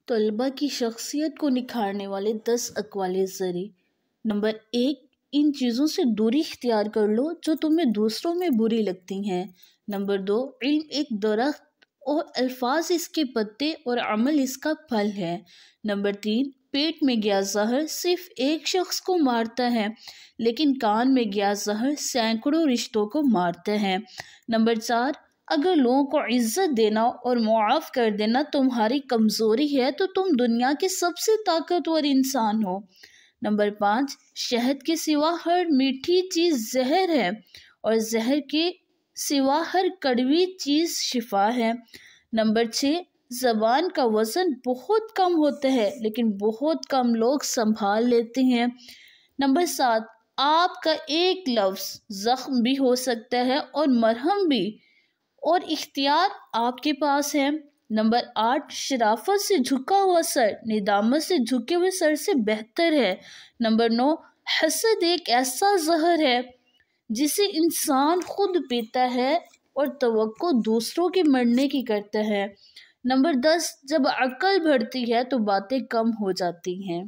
طلبہ کی شخصیت کو نکھارنے والے 10 اقوال زری۔ نمبر 1، ان چیزوں سے دوری اختیار کر لو جو تمہیں دوسروں میں بری لگتی ہیں۔ نمبر 2، علم ایک درخت اور الفاظ اس کے پتے اور عمل اس کا پھل ہے۔ نمبر 3، پیٹ میں گیا زہر صرف ایک شخص کو مارتا ہے، لیکن کان میں گیا زہر سینکڑوں رشتوں کو مارتا ہے۔ نمبر 4، اگر لوگوں کو عزت دینا اور معاف کر دینا تمہاری کمزوری ہے تو تم دنیا کے سب سے طاقتور انسان ہو۔ نمبر 5، شہد کے سوا ہر میٹھی چیز زہر ہے اور زہر کے سوا ہر کڑوی چیز شفا ہے۔ نمبر 6، زبان کا وزن بہت کم ہوتا ہے لیکن بہت کم لوگ سنبھال لیتے ہیں۔ نمبر 7، آپ کا ایک لفظ زخم بھی ہو سکتا ہے اور مرہم بھی، اور اختیار آپ کے پاس ہے۔ نمبر 8، شرافت سے جھکا ہوا سر ندامت سے جھکے ہوئے سر سے بہتر ہے۔ نمبر 9، حسد ایک ایسا زہر ہے جسے انسان خود پیتا ہے اور توقع دوسروں کے مرنے کی کرتا ہے۔ نمبر 10، جب عقل بڑھتی ہے تو باتیں کم ہو جاتی ہیں۔